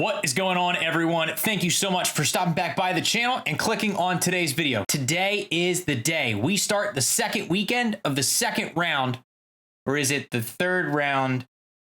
What is going on, everyone? Thank you so much for stopping back by the channel and clicking on today's video. Today is the day we start the second weekend of the second round, or is it the third round?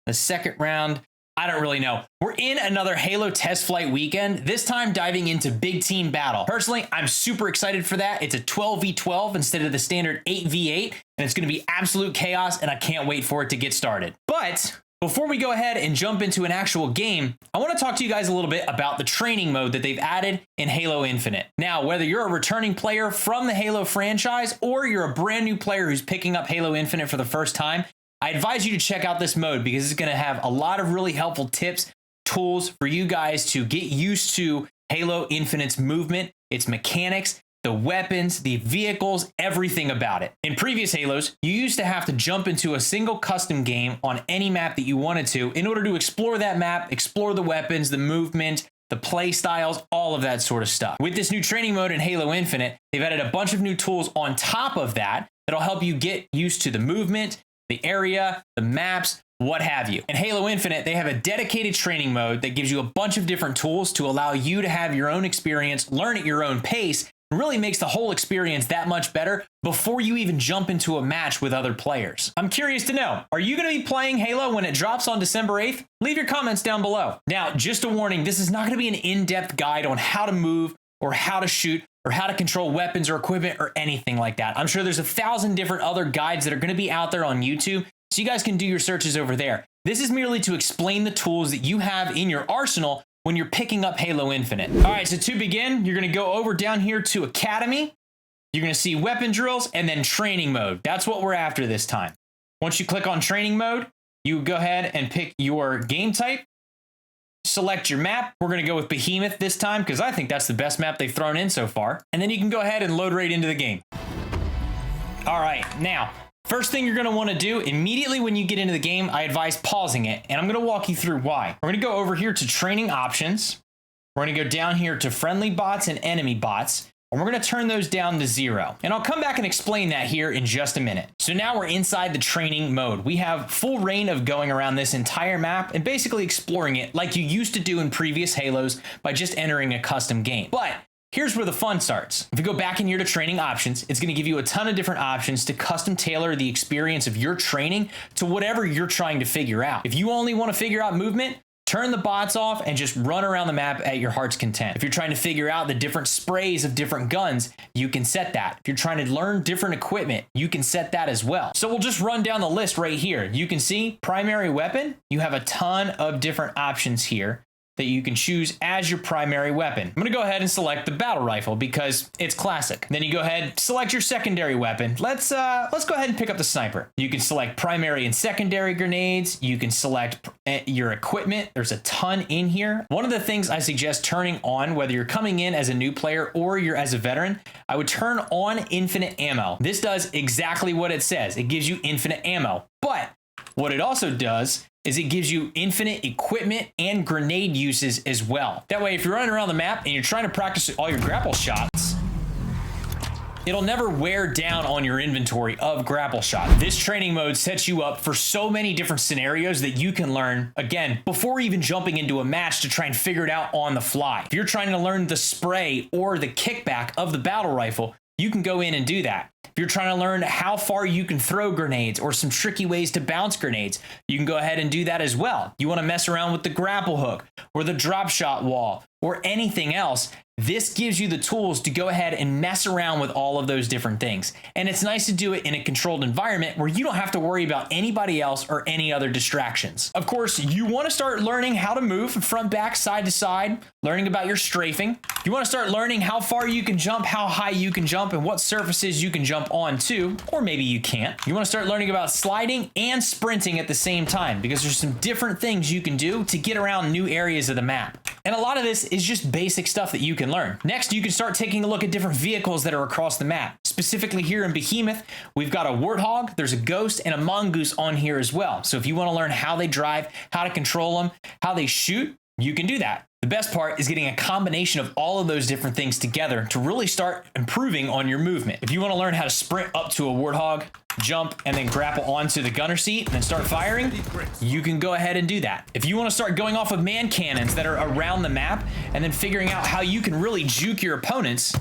The second round? I don't really know. We're in another Halo test flight weekend, this time diving into big team battle. Personally, I'm super excited for that. It's a 12v12 instead of the standard 8v8, and it's going to be absolute chaos, and I can't wait for it to get started. But before we go ahead and jump into an actual game, I want to talk to you guys a little bit about the training mode that they've added in Halo Infinite. Now, whether you're a returning player from the Halo franchise or you're a brand new player who's picking up Halo Infinite for the first time, I advise you to check out this mode because it's going to have a lot of really helpful tips, tools for you guys to get used to Halo Infinite's movement, its mechanics, the weapons, the vehicles, everything about it. In previous Halos, you used to have to jump into a single custom game on any map that you wanted to in order to explore that map, explore the weapons, the movement, the play styles, all of that sort of stuff. With this new training mode in Halo Infinite, they've added a bunch of new tools on top of that that'll help you get used to the movement, the area, the maps, what have you. In Halo Infinite, they have a dedicated training mode that gives you a bunch of different tools to allow you to have your own experience, learn at your own pace, and really makes the whole experience that much better before you even jump into a match with other players. I'm curious to know, are you going to be playing Halo when it drops on December 8th? Leave your comments down below. Now, just a warning, this is not going to be an in-depth guide on how to move or how to shoot or how to control weapons or equipment or anything like that. I'm sure there's 1,000 different other guides that are going to be out there on YouTube, so you guys can do your searches over there. This is merely to explain the tools that you have in your arsenal when you're picking up Halo Infinite. All right, so to begin, you're going to go over down here to Academy. You're going to see weapon drills and then training mode. That's what we're after this time. Once you click on training mode, you go ahead and pick your game type. Select your map. We're going to go with Behemoth this time because I think that's the best map they've thrown in so far. And then you can go ahead and load right into the game. All right, now, first thing you're going to want to do immediately when you get into the game, I advise pausing it, and I'm going to walk you through why. We're going to go over here to training options. We're going to go down here to friendly bots and enemy bots, and we're going to turn those down to 0. And I'll come back and explain that here in just a minute. So now we're inside the training mode. We have full reign of going around this entire map and basically exploring it like you used to do in previous Halos by just entering a custom game. But here's where the fun starts. If you go back in here to training options, it's going to give you a ton of different options to custom tailor the experience of your training to whatever you're trying to figure out. If you only want to figure out movement, turn the bots off and just run around the map at your heart's content. If you're trying to figure out the different sprays of different guns, you can set that. If you're trying to learn different equipment, you can set that as well. So we'll just run down the list right here. You can see primary weapon. You have a ton of different options here that you can choose as your primary weapon. I'm going to go ahead and select the battle rifle because it's classic. Then you go ahead, select your secondary weapon. Let's go ahead and pick up the sniper. You can select primary and secondary grenades. You can select your equipment. There's a ton in here. One of the things I suggest turning on, whether you're coming in as a new player or you're as a veteran, I would turn on infinite ammo. This does exactly what it says. It gives you infinite ammo. But what it also does is it gives you infinite equipment and grenade uses as well. That way, if you're running around the map and you're trying to practice all your grapple shots, it'll never wear down on your inventory of grapple shot. This training mode sets you up for so many different scenarios that you can learn, again, before even jumping into a match to try and figure it out on the fly. If you're trying to learn the spray or the kickback of the battle rifle, you can go in and do that. If you're trying to learn how far you can throw grenades or some tricky ways to bounce grenades, you can go ahead and do that as well. You want to mess around with the grapple hook or the drop shot wall or anything else, this gives you the tools to go ahead and mess around with all of those different things. And it's nice to do it in a controlled environment where you don't have to worry about anybody else or any other distractions. Of course, you want to start learning how to move front, back, side to side, learning about your strafing. You want to start learning how far you can jump, how high you can jump, and what surfaces you can jump onto, or maybe you can't. You want to start learning about sliding and sprinting at the same time because there's some different things you can do to get around new areas of the map. And a lot of this is just basic stuff that you can learn. Next, you can start taking a look at different vehicles that are across the map. Specifically here in Behemoth, we've got a Warthog, there's a Ghost, and a Mongoose on here as well. So if you want to learn how they drive, how to control them, how they shoot, you can do that. The best part is getting a combination of all of those different things together to really start improving on your movement. If you want to learn how to sprint up to a Warthog, jump, and then grapple onto the gunner seat and then start firing, you can go ahead and do that. If you want to start going off of man cannons that are around the map and then figuring out how you can really juke your opponents,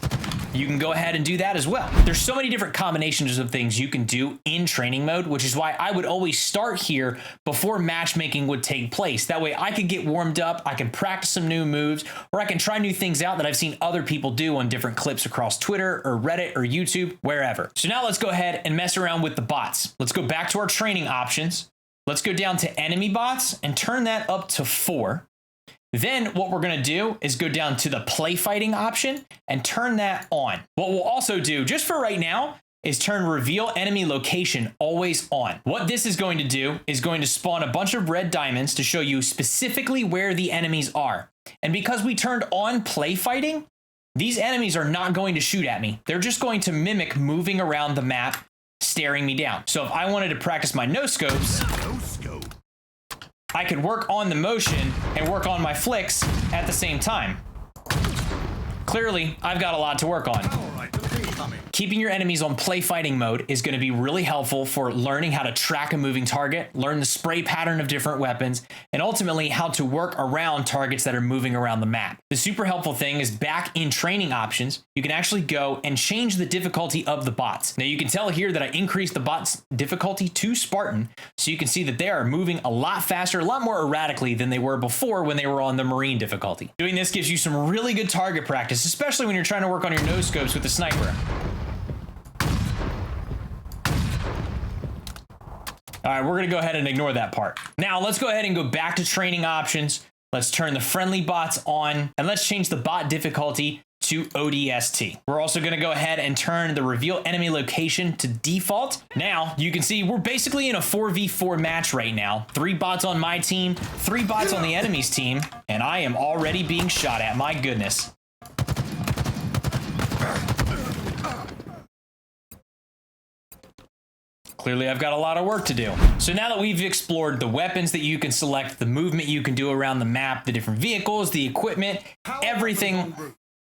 you can go ahead and do that as well. There's so many different combinations of things you can do in training mode, which is why I would always start here before matchmaking would take place. That way I could get warmed up, I can practice some new moves, or I can try new things out that I've seen other people do on different clips across Twitter or Reddit or YouTube, wherever. So now let's go ahead and mess around with the bots. Let's go back to our training options. Let's go down to enemy bots and turn that up to 4. Then what we're going to do is go down to the play fighting option and turn that on. What we'll also do, just for right now, is turn reveal enemy location always on. What this is going to do is going to spawn a bunch of red diamonds to show you specifically where the enemies are. And because we turned on play fighting, these enemies are not going to shoot at me. They're just going to mimic moving around the map, staring me down. So if I wanted to practice my no scopes, I could work on the motion and work on my flicks at the same time. Clearly, I've got a lot to work on. Keeping your enemies on play fighting mode is going to be really helpful for learning how to track a moving target, learn the spray pattern of different weapons, and ultimately how to work around targets that are moving around the map. The super helpful thing is back in training options, you can actually go and change the difficulty of the bots. Now you can tell here that I increased the bots difficulty to Spartan, so you can see that they are moving a lot faster, a lot more erratically than they were before when they were on the Marine difficulty. Doing this gives you some really good target practice, especially when you're trying to work on your no scopes with the sniper. All right, we're gonna go ahead and ignore that part. Now let's go ahead and go back to training options. Let's turn the friendly bots on and let's change the bot difficulty to ODST. We're also gonna go ahead and turn the reveal enemy location to default. Now you can see we're basically in a 4v4 match right now. 3 bots on my team, 3 bots on the enemy's team, and I am already being shot at, my goodness. Clearly, I've got a lot of work to do. So now that we've explored the weapons that you can select, the movement you can do around the map, the different vehicles, the equipment, everything.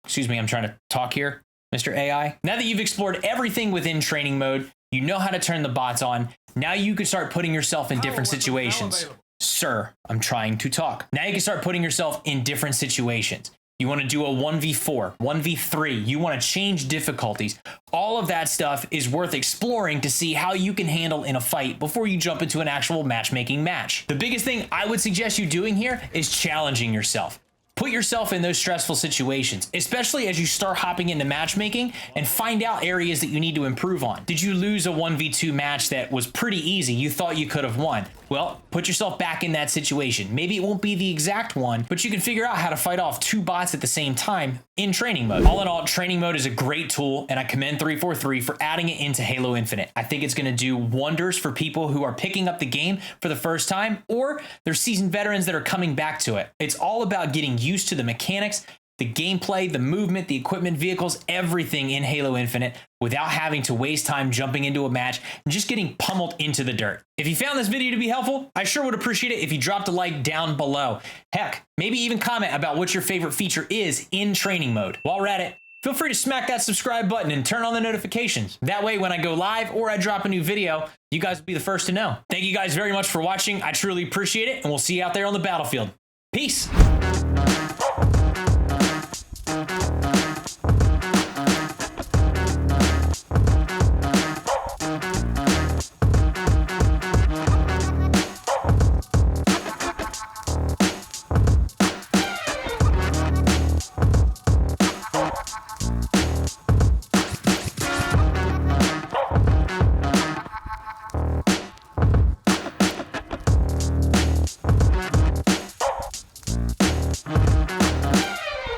Excuse me, I'm trying to talk here, Mr. AI. Now that you've explored everything within training mode, you know how to turn the bots on. Now you can start putting yourself in different situations. Sir, I'm trying to talk. Now you can start putting yourself in different situations. You want to do a 1v4, 1v3, you want to change difficulties. All of that stuff is worth exploring to see how you can handle in a fight before you jump into an actual matchmaking match. The biggest thing I would suggest you doing here is challenging yourself. Put yourself in those stressful situations, especially as you start hopping into matchmaking and find out areas that you need to improve on. Did you lose a 1v2 match that was pretty easy? You thought you could have won. Well, put yourself back in that situation. Maybe it won't be the exact one, but you can figure out how to fight off 2 bots at the same time in training mode. All in all, training mode is a great tool, and I commend 343 for adding it into Halo Infinite. I think it's going to do wonders for people who are picking up the game for the first time, or they're seasoned veterans that are coming back to it. It's all about getting used to the mechanics, the gameplay, the movement, the equipment, vehicles, everything in Halo Infinite without having to waste time jumping into a match and just getting pummeled into the dirt. If you found this video to be helpful, I sure would appreciate it if you dropped a like down below. Heck, maybe even comment about what your favorite feature is in training mode. While we're at it, feel free to smack that subscribe button and turn on the notifications. That way, when I go live or I drop a new video, you guys will be the first to know. Thank you guys very much for watching. I truly appreciate it, and we'll see you out there on the battlefield. Peace.